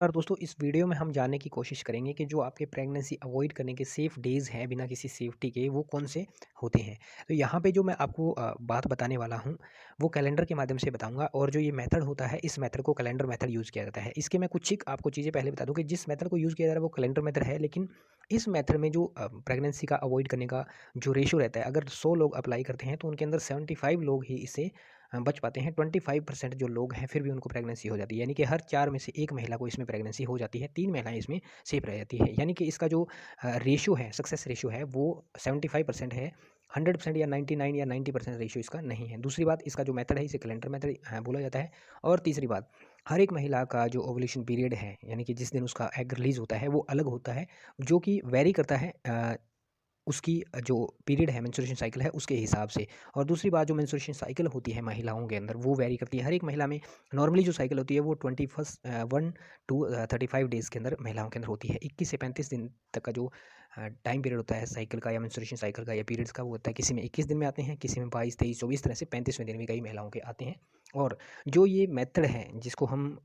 और दोस्तों इस वीडियो में हम जानने की कोशिश करेंगे कि जो आपके प्रेगनेंसी अवॉइड करने के सेफ डेज़ हैं बिना किसी सेफ्टी के वो कौन से होते हैं। तो यहाँ पे जो मैं आपको बात बताने वाला हूँ वो कैलेंडर के माध्यम से बताऊँगा और जो ये मेथड होता है इस मेथड को कैलेंडर मेथड यूज़ किया जाता है। इसके मैं कुछ एक आपको चीज़ें पहले बता दूँ कि जिस मेथड को यूज़ किया जा रहा है वो कैलेंडर मेथड है, लेकिन इस मेथड में जो प्रेगनेंसी का अवॉइड करने का जो रेशियो रहता है, अगर 100 लोग अप्लाई करते हैं तो उनके अंदर 75 लोग ही इससे बच पाते हैं। 25% जो लोग हैं फिर भी उनको प्रेगनेंसी हो जाती है, यानी कि हर 4 में से 1 महिला को इसमें प्रेगनेंसी हो जाती है, 3 महिलाएँ इसमें सेफ रह जाती है। यानी कि इसका जो रेशियो है, सक्सेस रेशियो है वो 75% है। 100% या 99 या 90% रेशियो इसका नहीं है। दूसरी बात, इसका जो मेथड है इसे कैलेंडर मेथड बोला जाता है। और तीसरी बात, हर एक महिला का जो ओव्यूलेशन पीरियड है, यानी कि जिस दिन उसका एग रिलीज़ होता है वो अलग होता है, जो कि वैरी करता है उसकी जो पीरियड है, मेंस्ट्रुएशन साइकिल है उसके हिसाब से। और दूसरी बात, जो मेंस्ट्रुएशन साइकिल होती है महिलाओं के अंदर वो वेरी करती है। हर एक महिला में नॉर्मली जो साइकिल होती है वो 1 टू 35 डेज़ के अंदर महिलाओं के अंदर होती है। 21 से 35 दिन तक का जो टाइम पीरियड होता है साइकिल का या मेंस्ट्रुएशन साइकिल का या पीरियड्स का, वो होता है किसी में 21 दिन में आते हैं, किसी में 22, 23, 24 तरह से 35वें दिन में कई महिलाओं के आते हैं। और जो ये मेथड है जिसको हम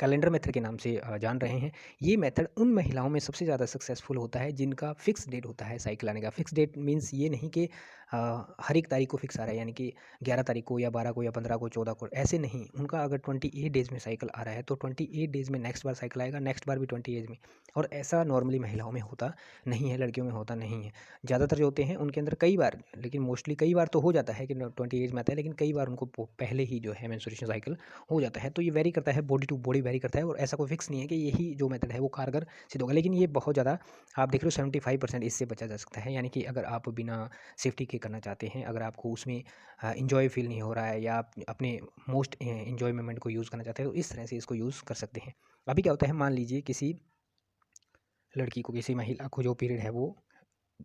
कैलेंडर मेथड के नाम से जान रहे हैं, ये मेथड उन महिलाओं में सबसे ज़्यादा सक्सेसफुल होता है जिनका फिक्स डेट होता है साइकिल आने का। फिक्स डेट मीन्स ये नहीं कि हर एक तारीख को फिक्स आ रहा है, यानी कि 11 तारीख को या 12 को या 15 को 14 को, ऐसे नहीं। उनका अगर 28 डेज़ में साइकिल आ रहा है तो 28 डेज़ में नेक्स्ट बार साइकिल आएगा, नेक्स्ट बार भी 28 में। और ऐसा नॉर्मली महिलाओं में होता नहीं है, लड़कियों में होता नहीं है। ज़्यादातर जो होते हैं उनके अंदर कई बार, लेकिन मोस्टली कई बार तो हो जाता है कि 28 में आता है, लेकिन कई बार उनको पहले ही जो है मेंस्ट्रुएशन साइकिल हो जाता है। तो ये वेरी करता है, बॉडी टू बॉडी वेरी करता है और ऐसा कोई फिक्स नहीं है कि यही जो मेथड है वो कारगर सिद्ध होगा। लेकिन ये बहुत ज़्यादा, आप देख रहे हो 75% इससे बचा जा सकता है। यानी कि अगर आप बिना सेफ्टी के करना चाहते हैं, अगर आपको उसमें एन्जॉय फील नहीं हो रहा है या आप अपने मोस्ट एन्जॉय मोमेंट को यूज़ करना चाहते हैं, तो इस तरह से इसको यूज़ कर सकते हैं। अभी क्या होता है, मान लीजिए किसी लड़की को, किसी महिला को जो पीरियड है वो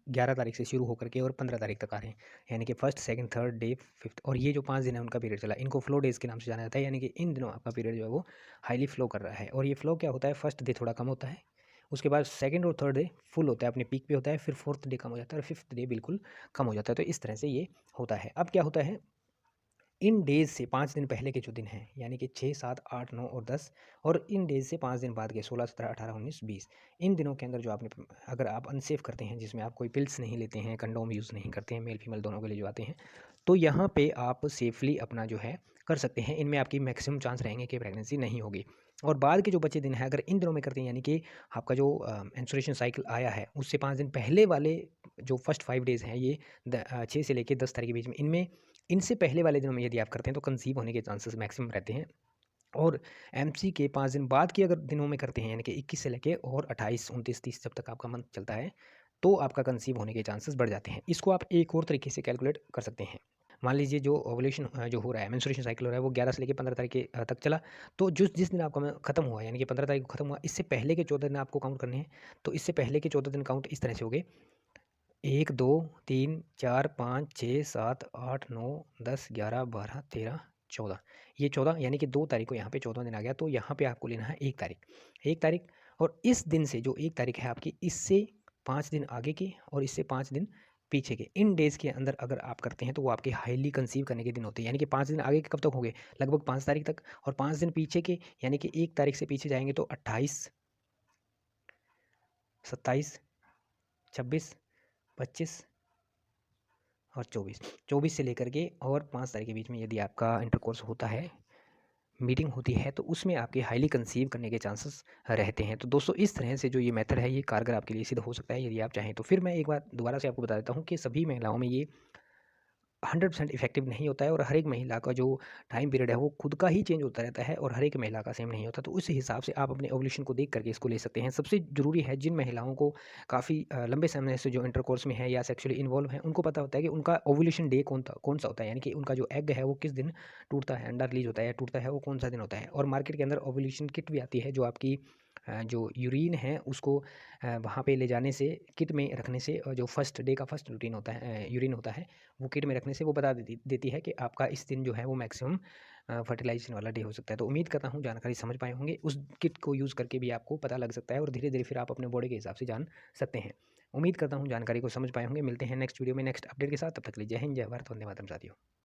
11 तारीख से शुरू होकर के और 15 तारीख तक आ रहे हैं, यानी कि first, second, third day, fifth, और ये जो 5 दिन है उनका पीरियड चला, इनको फ्लो डेज़ के नाम से जाना जाता है। यानी कि इन दिनों आपका पीरियड जो है वो हाईली फ्लो कर रहा है। और ये फ्लो क्या होता है, फर्स्ट डे थोड़ा कम होता है, उसके बाद सेकंड और थर्ड डे फुल होता है, अपने पीक पे होता है, फिर फोर्थ डे कम हो जाता है और फिफ्थ डे बिल्कुल कम हो जाता है। तो इस तरह से ये होता है। अब क्या होता है, इन डेज़ से 5 दिन पहले के जो दिन हैं, यानी कि 6, 7, 8, 9 और 10, और इन डेज़ से 5 दिन बाद के 16, 17, 18, 19, 20, इन दिनों के अंदर जो आपने, अगर आप अनसेफ करते हैं, जिसमें आप कोई पिल्स नहीं लेते हैं, कंडोम यूज़ नहीं करते हैं, मेल फीमेल दोनों के लिए जो आते हैं, तो यहाँ पे आप सेफ़ली अपना जो है कर सकते हैं। इनमें आपकी मैक्सिमम चांस रहेंगे कि प्रेगनेंसी नहीं होगी। और बाद के जो बचे दिन हैं, अगर इन दिनों में करते हैं, यानी कि आपका जो मेंस्ट्रुएशन साइकिल आया है उससे 5 दिन पहले वाले जो फर्स्ट 5 डेज़ हैं, ये 6 से लेके 10 तारीख के बीच में, इनमें इनसे पहले वाले दिनों में यदि आप करते हैं तो कंसीव होने के चांसेस मैक्सिमम रहते हैं। और एमसी के 5 दिन बाद के अगर दिनों में करते हैं, यानी कि 21 से लेके और 28, 29, 30 जब तक आपका मंथ चलता है, तो आपका कंसीव होने के चांसेस बढ़ जाते हैं। इसको आप एक और तरीके से कैलकुलेट कर सकते हैं। मान लीजिए जो ओवुलेशन जो हो रहा है, मेंस्ट्रुएशन साइकिल हो रहा है, वो 11 से लेके 15 तारीख के तक चला, तो जिस दिन आपका खत्म हुआ, यानी कि 15 तारीख को खत्म हुआ, इससे पहले के 14 दिन आपको काउंट करने हैं। तो इससे पहले के 14 दिन काउंट इस तरह से हो गए: 1, 2, 3, 4, 5, 6, 7, 8, 9, 10, 11, 12, 13, 14। ये 14, यानी कि 2 तारीख को यहाँ पे 14वां दिन आ गया, तो यहाँ पे आपको लेना है 1 तारीख। 1 तारीख, और इस दिन से जो 1 तारीख है आपकी, इससे 5 दिन आगे की और इससे 5 दिन पीछे के, इन डेज़ के अंदर अगर आप करते हैं तो वो आपके हाईली कंसीव करने के दिन होते हैं। यानी कि 5 दिन आगे के कब तक हो गए, लगभग 5 तारीख तक, और 5 दिन पीछे के, यानी कि 1 तारीख से पीछे जाएँगे तो 28, 27, 26, 25 और 24, 24 से लेकर के और 5 तारीख के बीच में यदि आपका इंटरकोर्स होता है, मीटिंग होती है, तो उसमें आपके हाईली कंसीव करने के चांसेस रहते हैं। तो दोस्तों इस तरह से जो ये मेथड है ये कारगर आपके लिए सिद्ध हो सकता है यदि आप चाहें तो। फिर मैं एक बार दोबारा से आपको बता देता हूँ कि सभी महिलाओं में ये 100% इफेक्टिव नहीं होता है, और हर एक महिला का जो टाइम पीरियड है वो खुद का ही चेंज होता रहता है और हर एक महिला का सेम नहीं होता। तो उस हिसाब से आप अपने ओवुलेशन को देख करके इसको ले सकते हैं। सबसे ज़रूरी है, जिन महिलाओं को काफ़ी लंबे समय से जो इंटरकोर्स में है या सेक्सुअली इन्वॉल्व है, उनको पता होता है कि उनका ओवुलेशन डे कौन सा होता है, यानी कि उनका जो एग है वो किस दिन टूटता है, अंडा रिलीज होता है या टूटता है, वो कौन सा दिन होता है। और मार्केट के अंदर ओवुलेशन किट भी आती है, जो आपकी जो यूरिन है उसको वहाँ पे ले जाने से, किट में रखने से, जो फर्स्ट डे का फर्स्ट रूटीन होता है, यूरिन होता है, वो किट में रखने से वो बता देती है कि आपका इस दिन जो है वो मैक्सिमम फर्टिलाइजेशन वाला डे हो सकता है। तो उम्मीद करता हूँ जानकारी समझ पाए होंगे। उस किट को यूज़ करके भी आपको पता लग सकता है और धीरे धीरे फिर आप अपने बॉडी के हिसाब से जान सकते हैं। उम्मीद करता हूँ जानकारी को समझ पाए होंगे। मिलते हैं नेक्स्ट वीडियो में नेक्स्ट अपडेट के साथ। तब तक के लिए जय हिंद, जय भारत, वंदे मातरम साथियों।